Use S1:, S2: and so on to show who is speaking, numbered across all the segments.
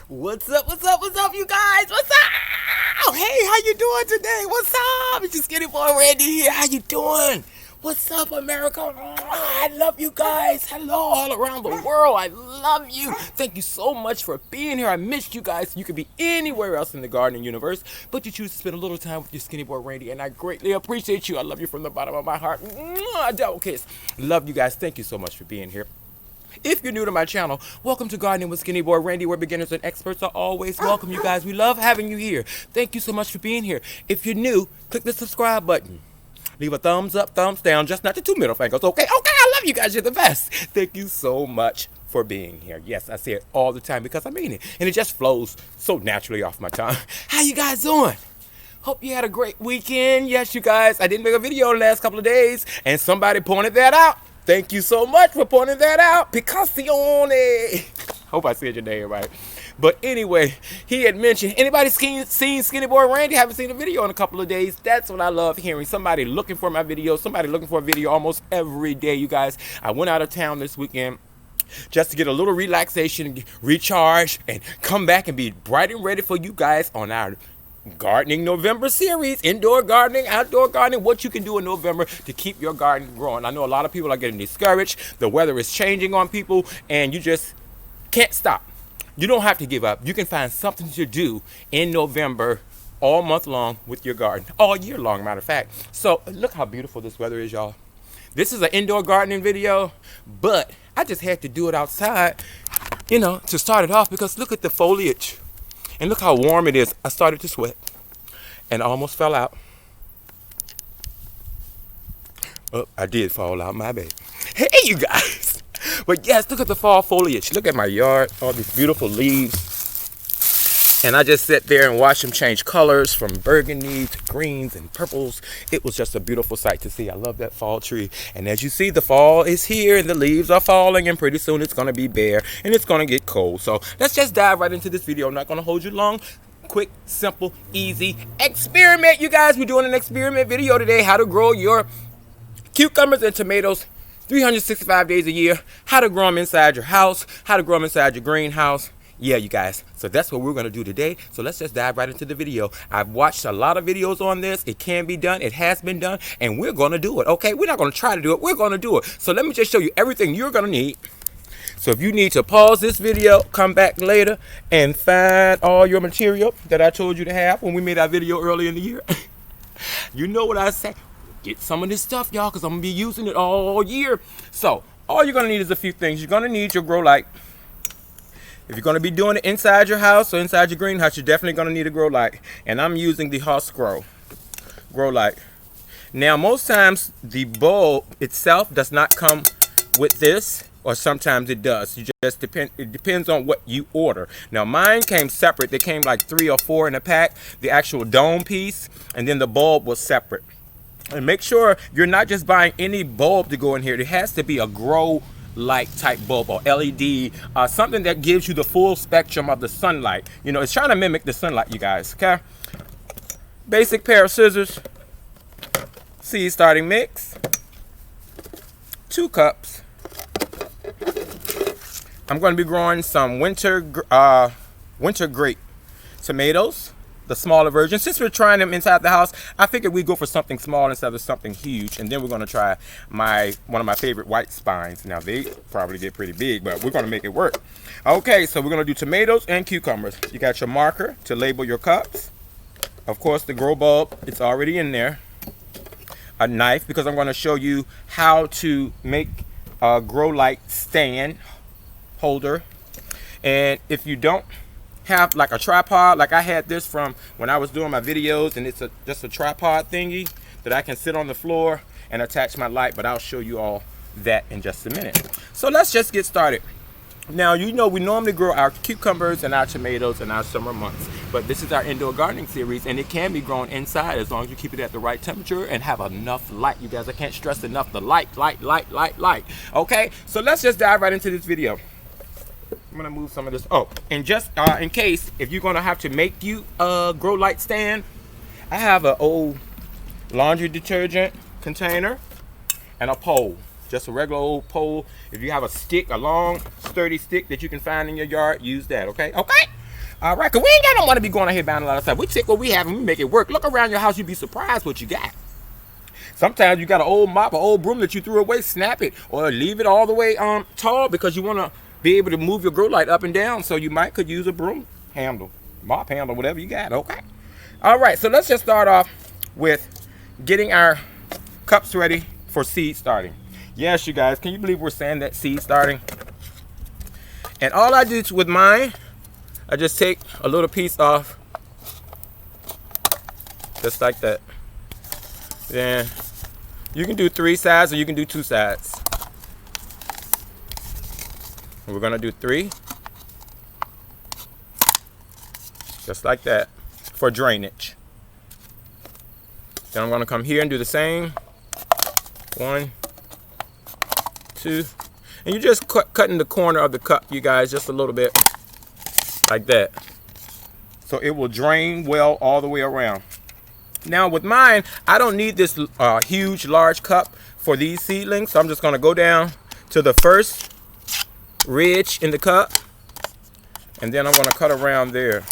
S1: What's up, you guys? What's up? Hey, how you doing today? What's up? It's your Skinny Boy Randy here. How you doing? What's up, America? I love you guys. Hello, all around the world. I love you. Thank you so much for being here. I missed you guys. You could be anywhere else in the gardening universe, but you choose to spend a little time with your Skinny Boy Randy, and I greatly appreciate you. I love you from the bottom of my heart. Double kiss. Love you guys. Thank you so much for being here. If you're new to my channel, welcome to Gardening with Skinny Boy Randy, where beginners and experts are always welcome, you guys. We love having you here. Thank you so much for being here. If you're new, click the subscribe button. Leave a thumbs up, thumbs down, just not the two middle fingers. Okay, I love you guys. You're the best. Thank you so much for being here. Yes, I say it all the time because I mean it. And it just flows so naturally off my tongue. How you guys doing? Hope you had a great weekend. Yes, you guys, I didn't make a video the last couple of days, and somebody pointed that out. Thank you so much for pointing that out. Picasione. Hope I said your name right. But anyway, he had mentioned, anybody seen Skinny Boy Randy? Haven't seen a video in a couple of days. That's what I love hearing. Somebody looking for my video. Somebody looking for a video almost every day, you guys. I went out of town this weekend just to get a little relaxation, recharge, and come back and be bright and ready for you guys on our Gardening November series. Indoor gardening, outdoor gardening, what you can do in November to keep your garden growing. I know a lot of people are getting discouraged. The weather is changing on people, and you just can't stop. You don't have to give up. You can find something to do in November all month long with your garden, all year long, matter of fact. So look how beautiful this weather is, y'all. This is an indoor gardening video, but I just had to do it outside, you know, to start it off, because look at the foliage. And look how warm it is. I started to sweat and I almost fell out. Oh, I did fall out, my bad. Hey, you guys. But yes, look at the fall foliage. Look at my yard, all these beautiful leaves. And I just sat there and watched them change colors from burgundy to greens and purples. It was just a beautiful sight to see. I love that fall tree. And as you see, the fall is here and the leaves are falling, and pretty soon it's going to be bare and it's going to get cold. So let's just dive right into this video. I'm not going to hold you long. Quick, simple, easy experiment, you guys. We're doing an experiment video today. How to grow your cucumbers and tomatoes 365 days a year. How to grow them inside your house. How to grow them inside your greenhouse. Yeah, you guys, so that's what we're going to do today. So let's just dive right into the video. I've watched a lot of videos on this. It can be done. It has been done, and we're going to do it, okay? We're not going to try to do it. We're going to do it. So let me just show you everything you're going to need. So if you need to pause this video, come back later and find all your material that I told you to have when we made our video early in the year. You know what I say. Get some of this stuff, y'all, because I'm going to be using it all year. So all you're going to need is a few things. You're going to need your grow light. If you're going to be doing it inside your house or inside your greenhouse, you're definitely going to need a grow light. And I'm using the House grow light. Now, most times the bulb itself does not come with this, or sometimes it does. It depends on what you order. Now, mine came separate. They came like 3 or 4 in a pack. The actual dome piece, and then the bulb was separate. And make sure you're not just buying any bulb to go in here. It has to be a grow light type bulb or LED, something that gives you the full spectrum of the sunlight. You know, it's trying to mimic the sunlight, you guys, okay? Basic pair of scissors, seed starting mix, 2 cups. I'm going to be growing some winter grape tomatoes, the smaller version. Since we're trying them inside the house, I figured we'd go for something small instead of something huge. And then we're going to try one of my favorite white spines. Now, they probably get pretty big, but we're going to make it work. Okay, so we're going to do tomatoes and cucumbers. You got your marker to label your cups. Of course, the grow bulb, it's already in there. A knife, because I'm going to show you how to make a grow light stand holder. And if you don't have like a tripod, like I had this from when I was doing my videos, and it's just a tripod thingy that I can sit on the floor and attach my light, but I'll show you all that in just a minute. So let's just get started. Now, you know, we normally grow our cucumbers and our tomatoes in our summer months, but this is our indoor gardening series, and it can be grown inside as long as you keep it at the right temperature and have enough light. You guys, I can't stress enough the light. Okay, so let's just dive right into this video. I'm gonna move some of this. Oh, and just in case, if you're gonna have to make you a grow light stand, I have an old laundry detergent container and a pole. Just a regular old pole. If you have a stick, a long sturdy stick that you can find in your yard, use that. Okay. All right, because we ain't got no money to be going out here buying a lot of stuff. We take what we have and we make it work. Look around your house, you'd be surprised what you got. Sometimes you got an old mop, an old broom that you threw away, snap it, or leave it all the way tall because you want to be able to move your grow light up and down. So you might could use a broom handle, mop handle, whatever you got, okay? All right, so let's just start off with getting our cups ready for seed starting. Yes, you guys, can you believe we're saying that seed starting? And all I do with mine, I just take a little piece off, just like that. Then you can do 3 sides or you can do 2 sides. We're gonna do 3, just like that, for drainage. Then I'm gonna come here and do the same. 1, 2, and you just cutting the corner of the cup, you guys, just a little bit, like that. So it will drain well all the way around. Now with mine, I don't need this huge, large cup for these seedlings. So I'm just gonna go down to the first ridge in the cup, and then I'm gonna cut around there.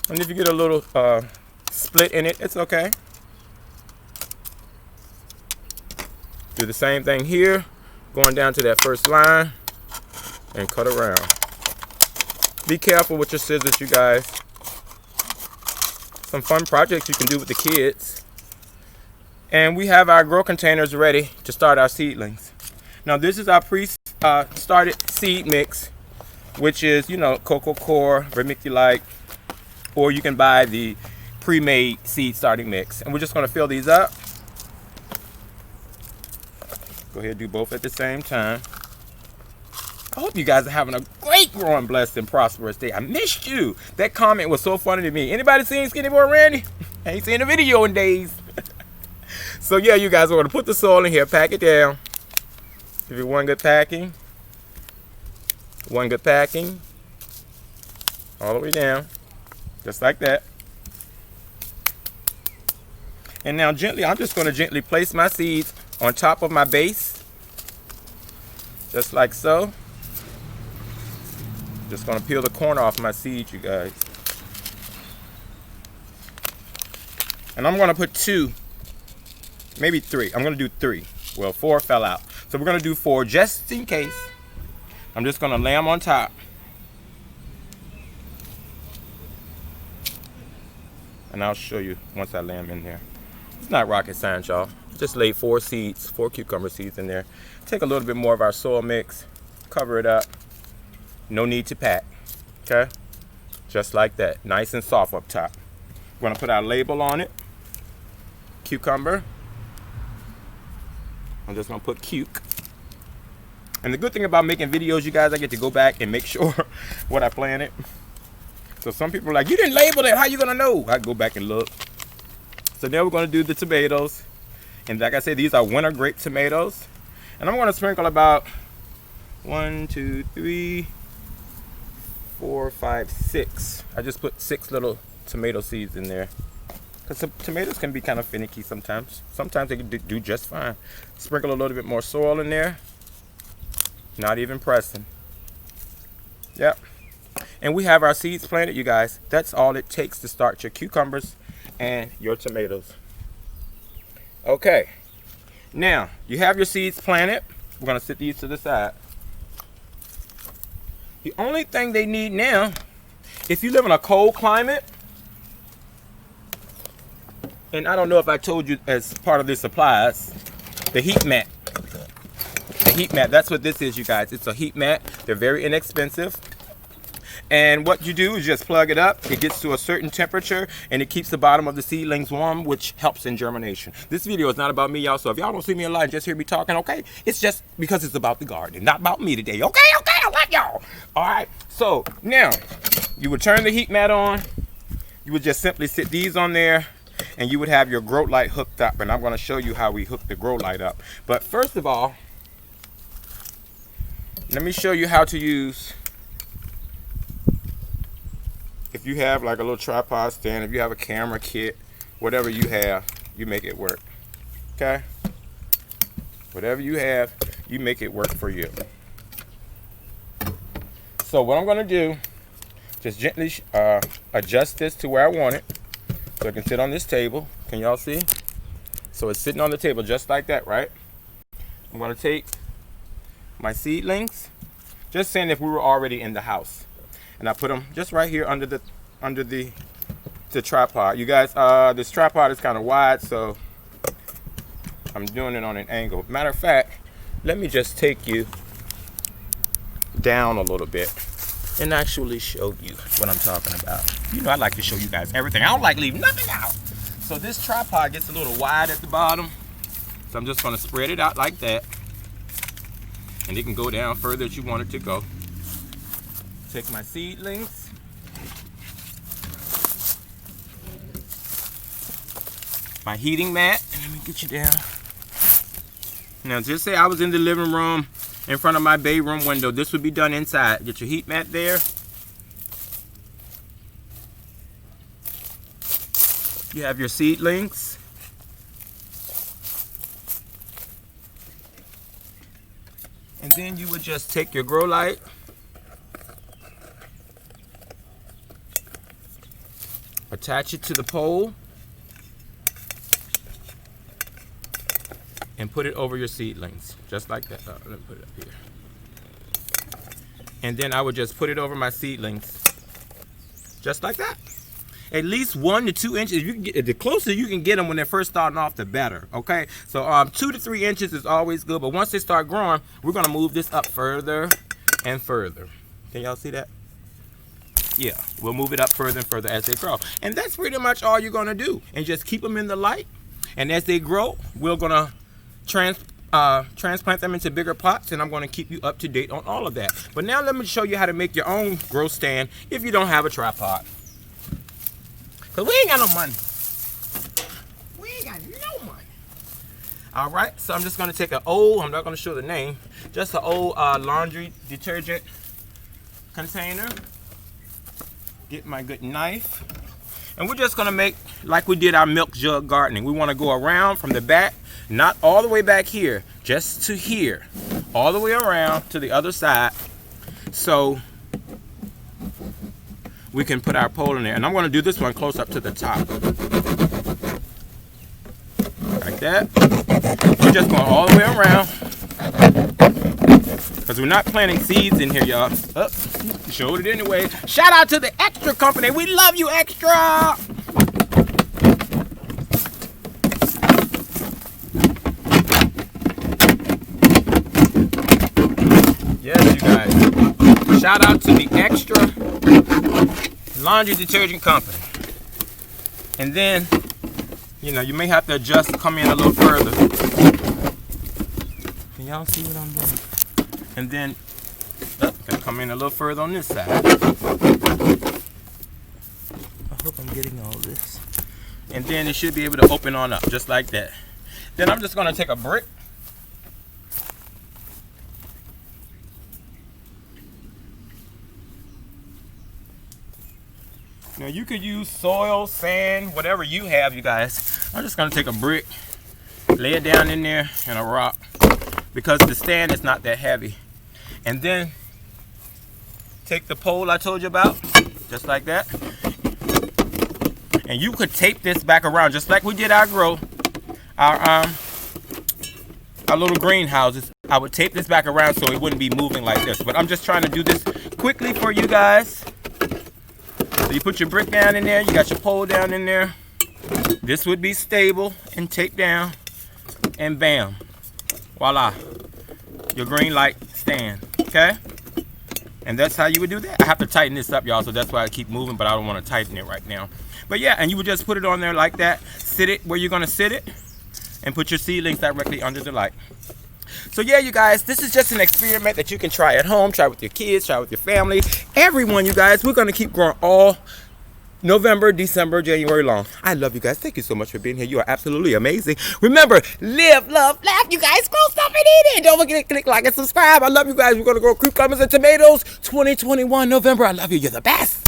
S1: And if you get a little split in it, it's okay. Do the same thing here, going down to that first line and cut around. Be careful with your scissors, you guys. Some fun projects you can do with the kids. And we have our grow containers ready to start our seedlings. Now this is our pre-started seed mix, which is, you know, cocoa coir, vermiculite, or you can buy the pre-made seed starting mix. And we're just gonna fill these up. Go ahead and do both at the same time. I hope you guys are having a great, growing, blessed, and prosperous day. I missed you. That comment was so funny to me. Anybody seen Skinny Boy Randy? I ain't seen a video in days. So yeah, you guys are going to put the soil in here, pack it down. Give it one good packing. One good packing. All the way down. Just like that. And now gently, I'm just going to gently place my seeds on top of my base. Just like so. Just gonna peel the corner off my seeds, you guys. And I'm gonna put 2, maybe 3. I'm gonna do 3. Well, 4 fell out. So we're gonna do 4 just in case. I'm just gonna lay them on top. And I'll show you once I lay them in there. It's not rocket science, y'all. Just lay 4 seeds, 4 cucumber seeds in there. Take a little bit more of our soil mix, cover it up. No need to pack, okay? Just like that, nice and soft up top. We're gonna put our label on it, cucumber. I'm just gonna put cuke. And the good thing about making videos, you guys, I get to go back and make sure what I planted. So some people are like, you didn't label it, how you gonna know? I go back and look. So then we're gonna do the tomatoes. And like I said, these are winter grape tomatoes. And I'm gonna sprinkle about 1, 2, 3, 4, 5, 6. I just put 6 little tomato seeds in there. Because tomatoes can be kind of finicky sometimes. Sometimes they can do just fine. Sprinkle a little bit more soil in there. Not even pressing. Yep. And we have our seeds planted, you guys. That's all it takes to start your cucumbers and your tomatoes. Okay. Now, you have your seeds planted. We're going to set these to the side. The only thing they need now, if you live in a cold climate, and I don't know if I told you as part of the supplies, the heat mat. The heat mat, that's what this is, you guys. It's a heat mat. They're very inexpensive. And what you do is just plug it up. It gets to a certain temperature and it keeps the bottom of the seedlings warm, which helps in germination. This video is not about me, y'all. So if y'all don't see me alive, just hear me talking, okay? It's just because it's about the garden, not about me today. Okay, I love y'all. All right. So now you would turn the heat mat on. You would just simply sit these on there and you would have your grow light hooked up. And I'm going to show you how we hook the grow light up. But first of all, let me show you how to use. If you have like a little tripod stand, if you have a camera kit, whatever you have, you make it work. Okay? Whatever you have, you make it work for you. So what I'm going to do, just gently adjust this to where I want it so it can sit on this table. Can y'all see? So it's sitting on the table just like that, right? I'm going to take my seedlings, just saying if we were already in the house, and I put them just right here under the tripod. You guys, this tripod is kind of wide, so I'm doing it on an angle. Matter of fact, let me just take you down a little bit and actually show you what I'm talking about. You know, I like to show you guys everything. I don't like leaving nothing out. So this tripod gets a little wide at the bottom, so I'm just going to spread it out like that, and it can go down further if you want it to go. Take my seedlings, my heating mat, and let me get you down. Now just say I was in the living room in front of my bedroom window. This would be done inside. Get your heat mat there. You have your seedlings. And then you would just take your grow light, attach it to the pole, and put it over your seedlings, just like that. Let me put it up here. And then I would just put it over my seedlings, just like that. At least 1 to 2 inches. You can get, the closer you can get them when they're first starting off, the better. Okay, so 2 to 3 inches is always good. But once they start growing, we're gonna move this up further and further. Can y'all see that? Yeah, we'll move it up further and further as they grow. And that's pretty much all you're gonna do. And just keep them in the light. And as they grow, we're gonna transplant them into bigger pots, and I'm going to keep you up to date on all of that. But now let me show you how to make your own grow stand if you don't have a tripod. Because we ain't got no money. We ain't got no money. All right, so I'm just going to take an old, I'm not going to show the name, just an old laundry detergent container. Get my good knife. And we're just going to make like we did our milk jug gardening. We want to go around from the back, not all the way back here, just to here, all the way around to the other side, so we can put our pole in there. And I'm going to do this one close up to the top, like that. We're just going all the way around, because we're not planting seeds in here, y'all. Oh, showed it anyway. Shout out to the Extra Company. We love you, Extra. Yes, you guys. Shout out to the Extra Laundry Detergent Company. And then, you know, you may have to adjust, come in a little further. Can y'all see what I'm doing? And then, gonna come in a little further on this side. I hope I'm getting all this. And then it should be able to open on up, just like that. Then I'm just gonna take a brick. Now you could use soil, sand, whatever you have, you guys. I'm just gonna take a brick, lay it down in there, and a rock, because the stand is not that heavy. And then take the pole I told you about, just like that. And you could tape this back around, just like we did our our little greenhouses. I would tape this back around so it wouldn't be moving like this. But I'm just trying to do this quickly for you guys. So you put your brick down in there, you got your pole down in there. This would be stable and taped down, and bam, voila, your green light stand, okay? And that's how you would do that. I have to tighten this up, y'all, so that's why I keep moving, but I don't want to tighten it right now. But yeah, and you would just put it on there like that, sit it where you're gonna sit it, and put your seedlings directly under the light. So yeah, you guys, this is just an experiment that you can try at home, try with your kids, try with your family, everyone, you guys. We're gonna keep growing all November, December, January long. I love you guys. Thank you so much for being here. You are absolutely amazing. Remember, live, love, laugh. You guys, grow stuff and eat it. Don't forget to click like and subscribe. I love you guys. We're gonna grow cucumbers and tomatoes 2021 November. I love you. You're the best.